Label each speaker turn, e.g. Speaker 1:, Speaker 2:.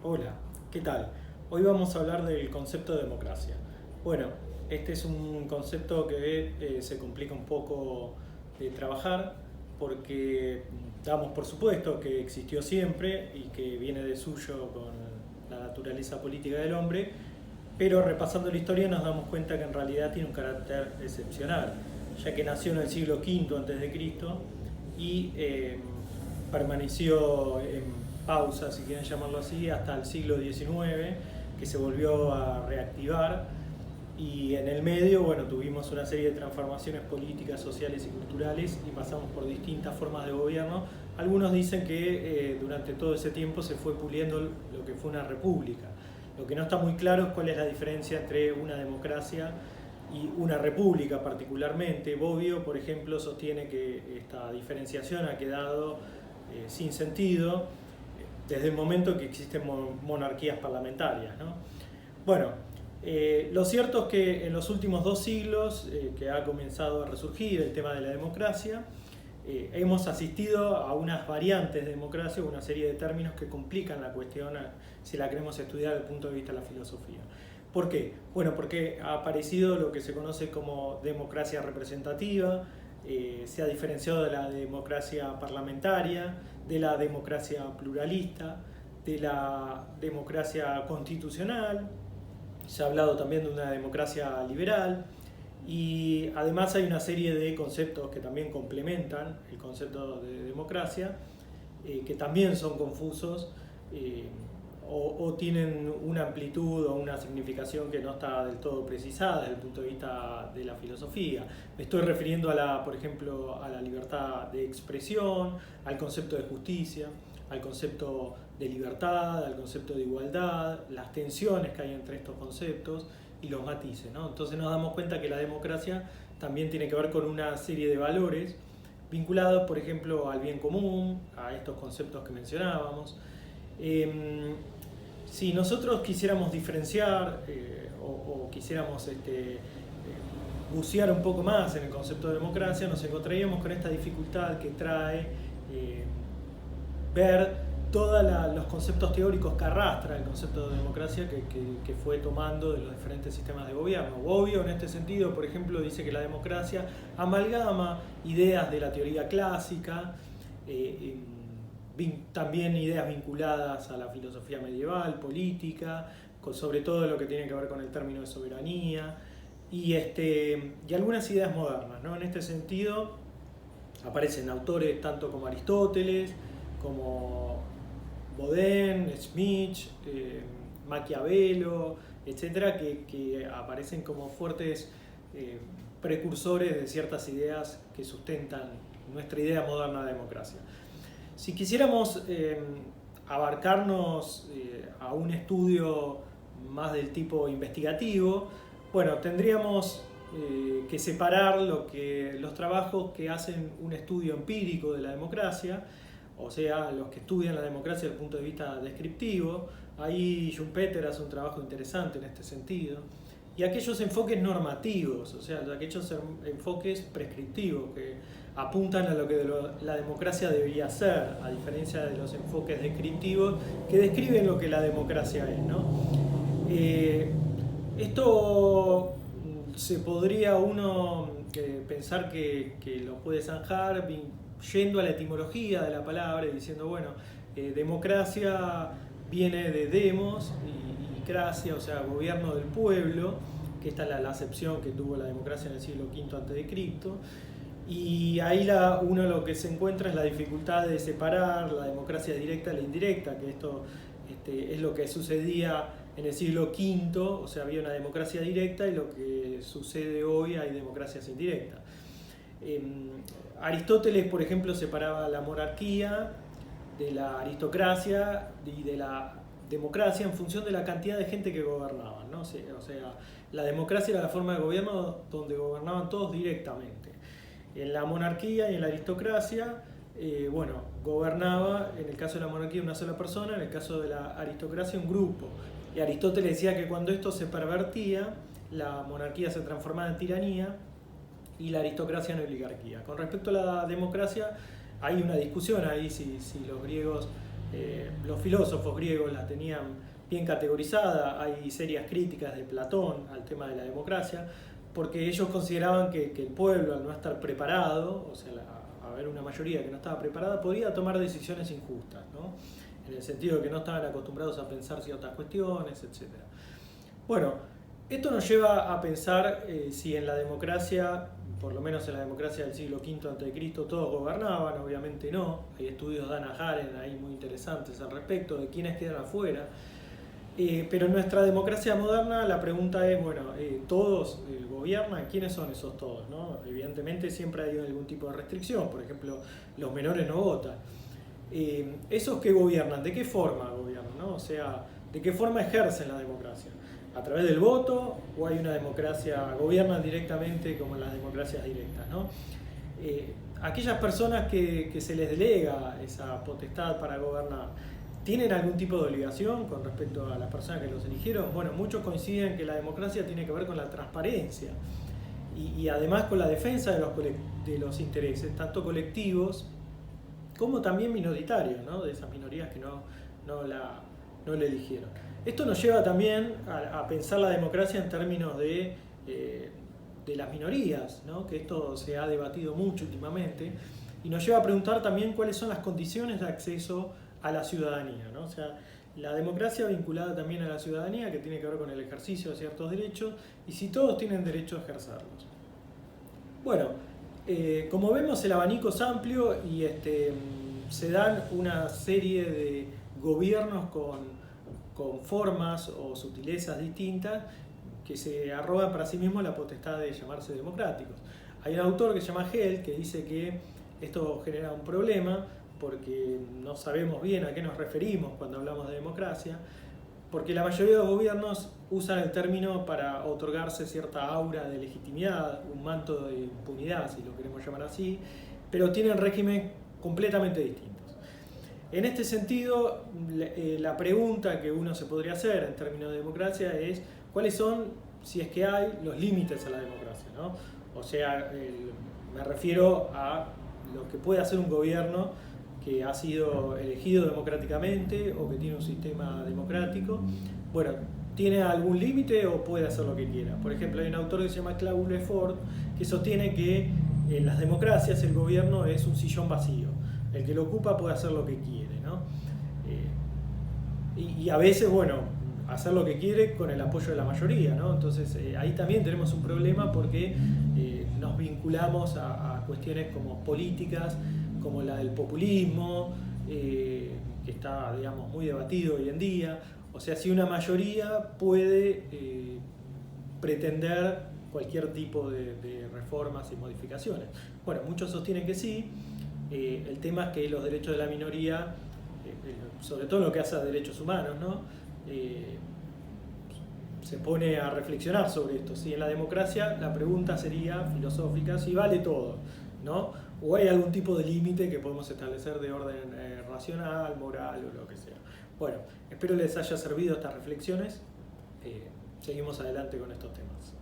Speaker 1: Hola, ¿qué tal? Hoy vamos a hablar del concepto de democracia. Bueno, este es un concepto que se complica un poco de trabajar porque damos por supuesto que existió siempre y que viene de suyo con la naturaleza política del hombre, pero repasando la historia nos damos cuenta que en realidad tiene un carácter excepcional, ya que nació en el siglo V a.C. y permaneció en pausa, si quieren llamarlo así, hasta el siglo XIX, que se volvió a reactivar. Y en el medio, bueno, tuvimos una serie de transformaciones políticas, sociales y culturales y pasamos por distintas formas de gobierno. Algunos dicen que durante todo ese tiempo se fue puliendo lo que fue una república. Lo que no está muy claro es cuál es la diferencia entre una democracia y una república particularmente. Bobbio, por ejemplo, sostiene que esta diferenciación ha quedado sin sentido desde el momento que existen monarquías parlamentarias, ¿no? Bueno, lo cierto es que en los últimos 2 siglos que ha comenzado a resurgir el tema de la democracia, hemos asistido a unas variantes de democracia, una serie de términos que complican la cuestión si la queremos estudiar desde el punto de vista de la filosofía. ¿Por qué? Bueno, porque ha aparecido lo que se conoce como democracia representativa, se ha diferenciado de la democracia parlamentaria, de la democracia pluralista, de la democracia constitucional, se ha hablado también de una democracia liberal y además hay una serie de conceptos que también complementan el concepto de democracia, que también son confusos o tienen una amplitud o una significación que no está del todo precisada desde el punto de vista de la filosofía. Me estoy refiriendo por ejemplo, a la libertad de expresión, al concepto de justicia, al concepto de libertad, al concepto de igualdad, las tensiones que hay entre estos conceptos y los matices, ¿no? Entonces nos damos cuenta que la democracia también tiene que ver con una serie de valores vinculados, por ejemplo, al bien común, a estos conceptos que mencionábamos. Si nosotros quisiéramos diferenciar o quisiéramos bucear un poco más en el concepto de democracia, nos encontraríamos con esta dificultad que trae ver todos los conceptos teóricos que arrastra el concepto de democracia que fue tomando de los diferentes sistemas de gobierno. Bobbio, en este sentido, por ejemplo, dice que la democracia amalgama ideas de la teoría clásica, también ideas vinculadas a la filosofía medieval, política, sobre todo lo que tiene que ver con el término de soberanía, y algunas ideas modernas, ¿no? En este sentido aparecen autores tanto como Aristóteles, como Baudin, Smith, Maquiavelo, etcétera, que aparecen como fuertes precursores de ciertas ideas que sustentan nuestra idea moderna de democracia. Si quisiéramos abarcarnos a un estudio más del tipo investigativo, bueno, tendríamos que separar los trabajos que hacen un estudio empírico de la democracia, o sea, los que estudian la democracia desde el punto de vista descriptivo. Ahí Schumpeter hace un trabajo interesante en este sentido. Y aquellos enfoques normativos, o sea, aquellos enfoques prescriptivos que apuntan a lo que la democracia debería ser, a diferencia de los enfoques descriptivos que describen lo que la democracia es, ¿no? Esto se podría uno pensar que lo puede zanjar yendo a la etimología de la palabra y diciendo, bueno, democracia viene de demos y cracia, o sea, gobierno del pueblo, que esta es la acepción que tuvo la democracia en el siglo V a.C. Y ahí uno lo que se encuentra es la dificultad de separar la democracia directa de la indirecta, que esto es lo que sucedía en el siglo V, o sea, había una democracia directa, y lo que sucede hoy hay democracias indirectas. Aristóteles, por ejemplo, separaba la monarquía de la aristocracia y de la democracia en función de la cantidad de gente que gobernaban, ¿no? O sea, la democracia era la forma de gobierno donde gobernaban todos directamente. En la monarquía y en la aristocracia, gobernaba, en el caso de la monarquía, una sola persona, en el caso de la aristocracia, un grupo. Y Aristóteles decía que cuando esto se pervertía, la monarquía se transformaba en tiranía y la aristocracia en oligarquía. Con respecto a la democracia, hay una discusión ahí si los griegos Los filósofos griegos la tenían bien categorizada, hay serias críticas de Platón al tema de la democracia, porque ellos consideraban que el pueblo, al no estar preparado, o sea, haber una mayoría que no estaba preparada, podía tomar decisiones injustas, ¿no? En el sentido de que no estaban acostumbrados a pensar ciertas cuestiones, etc. Bueno, esto nos lleva a pensar si en la democracia, por lo menos en la democracia del siglo V a.C., todos gobernaban. Obviamente no. Hay estudios de Hannah Arendt ahí muy interesantes al respecto de quiénes quedan afuera. Pero en nuestra democracia moderna la pregunta es, bueno, ¿todos gobiernan? ¿Quiénes son esos todos, no? Evidentemente siempre hay algún tipo de restricción. Por ejemplo, los menores no votan. ¿Esos que gobiernan, de qué forma gobiernan, no? O sea, ¿de qué forma ejercen la democracia? ¿A través del voto o hay una democracia, gobiernan directamente como en las democracias directas, ¿no? Aquellas personas que se les delega esa potestad para gobernar, ¿tienen algún tipo de obligación con respecto a las personas que los eligieron? Bueno, muchos coinciden que la democracia tiene que ver con la transparencia y además con la defensa de los intereses, tanto colectivos como también minoritarios, ¿no? De esas minorías que no la eligieron. Esto nos lleva también a pensar la democracia en términos de las minorías, ¿no? Que esto se ha debatido mucho últimamente, y nos lleva a preguntar también cuáles son las condiciones de acceso a la ciudadanía, ¿no? O sea, la democracia vinculada también a la ciudadanía, que tiene que ver con el ejercicio de ciertos derechos, y si todos tienen derecho a ejercerlos. Bueno, como vemos, el abanico es amplio y se dan una serie de gobiernos con formas o sutilezas distintas que se arrogan para sí mismos la potestad de llamarse democráticos. Hay un autor que se llama Held que dice que esto genera un problema porque no sabemos bien a qué nos referimos cuando hablamos de democracia, porque la mayoría de los gobiernos usan el término para otorgarse cierta aura de legitimidad, un manto de impunidad, si lo queremos llamar así, pero tienen régimen completamente distintos. En este sentido, la pregunta que uno se podría hacer en términos de democracia es ¿cuáles son, si es que hay, los límites a la democracia, ¿no? O sea, me refiero a lo que puede hacer un gobierno que ha sido elegido democráticamente o que tiene un sistema democrático. Bueno, ¿tiene algún límite o puede hacer lo que quiera? Por ejemplo, hay un autor que se llama Claude Lefort que sostiene que en las democracias el gobierno es un sillón vacío. El que lo ocupa puede hacer lo que quiere, ¿no? Y a veces, bueno, hacer lo que quiere con el apoyo de la mayoría, ¿no? Entonces ahí también tenemos un problema porque nos vinculamos a cuestiones como políticas, como la del populismo, que está, digamos, muy debatido hoy en día. O sea, si una mayoría puede pretender cualquier tipo de reformas y modificaciones. Bueno, muchos sostienen que sí. El tema es que los derechos de la minoría, sobre todo lo que hace a derechos humanos, ¿no? Se pone a reflexionar sobre esto. ¿Sí? En la democracia la pregunta sería filosófica, si vale todo, ¿no? O hay algún tipo de límite que podemos establecer de orden racional, moral o lo que sea. Bueno, espero les haya servido estas reflexiones. Seguimos adelante con estos temas.